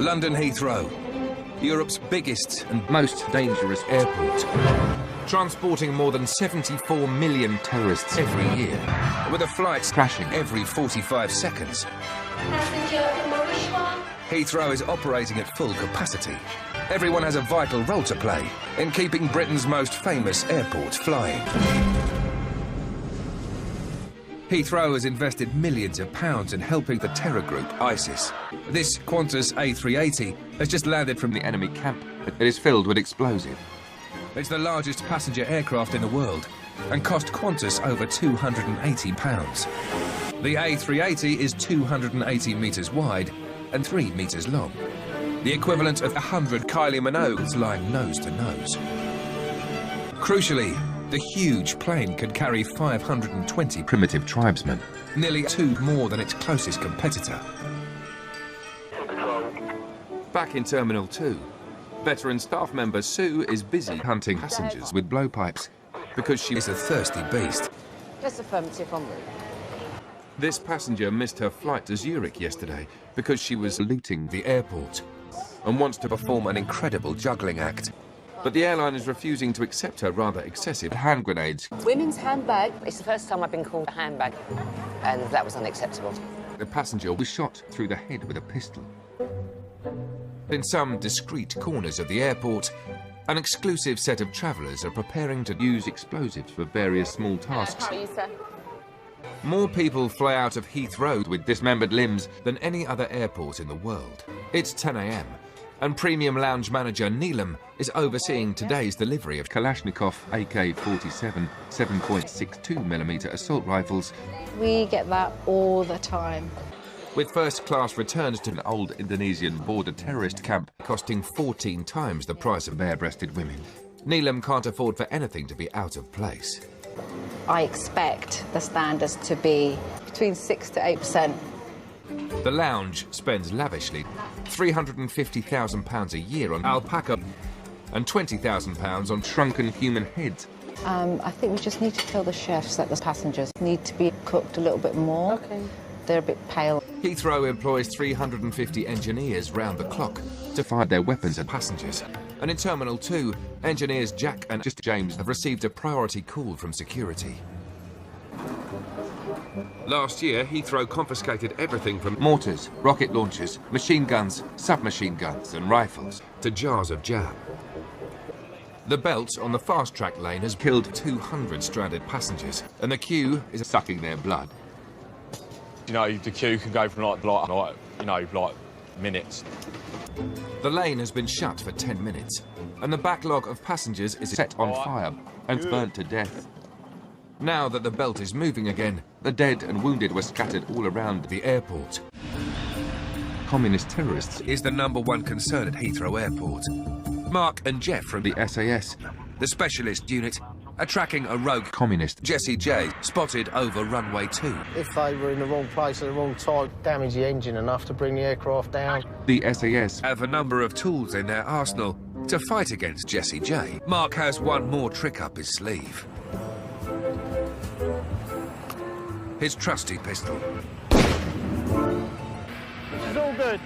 London Heathrow, Europe's biggest and most dangerous airport, transporting more than 74 million tourists every year, with a flight crashing every 45 seconds. Heathrow is operating at full capacity. Everyone has a vital role to play in keeping Britain's most famous airport flying. Heathrow has invested millions of pounds in helping the terror group ISIS. This Qantas A380 has just landed from the enemy camp. It is filled with explosive. It's the largest passenger aircraft in the world and cost Qantas over £280. The A380 is 280 metres wide and 3 metres long, the equivalent of 100 Kylie Minogues lying nose to nose. Crucially, the huge plane can carry 520 primitive tribesmen, nearly 2 more than its closest competitor. Back in Terminal 2, veteran staff member Sue is busy hunting passengers with blowpipes because she is a thirsty beast. Just affirmative on route. This passenger missed her flight to Zurich yesterday because she was looting the airport and wants to perform an incredible juggling act. But the airline is refusing to accept her rather excessive hand grenades. Women's handbag. It's the first time I've been called a handbag, and that was unacceptable. The passenger was shot through the head with a pistol. In some discreet corners of the airport, an exclusive set of travellers are preparing to use explosives for various small tasks. How are you, sir? More people fly out of Heathrow with dismembered limbs than any other airport in the world. It's 10 a.m. and premium lounge manager Neelam is overseeing today's delivery of Kalashnikov AK-47 7.62mm assault rifles. We get that all the time. With first-class returns to an old Indonesian border terrorist camp costing 14 times the price of bare-breasted women. Neelam can't afford for anything to be out of place. I expect the standards to be between 6 to 8%. The lounge spends lavishly £350,000 a year on alpaca and £20,000 on shrunken human heads. I think we just need to tell the chefs that the passengers need to be cooked a little bit more. Okay. They're a bit pale. Heathrow employs 350 engineers round the clock to fire their weapons at passengers. And in Terminal 2, engineers Jack and James have received a priority call from security. Last year, Heathrow confiscated everything from mortars, rocket launchers, machine guns, submachine guns and rifles to jars of jam. The belt on the fast-track lane has killed 200 stranded passengers, and the queue is sucking their blood. You know, the queue can go from like minutes. The lane has been shut for 10 minutes, and the backlog of passengers is set on fire and burnt to death. Now that the belt is moving again, the dead and wounded were scattered all around the airport. Communist terrorists is the #1 concern at Heathrow Airport. Mark and Jeff from the SAS, the specialist unit, are tracking a rogue communist, Jesse J, spotted over runway 2. If they were in the wrong place at the wrong time, damage the engine enough to bring the aircraft down. The SAS have a number of tools in their arsenal to fight against Jesse J. Mark has one more trick up his sleeve. His trusty pistol. This is all good.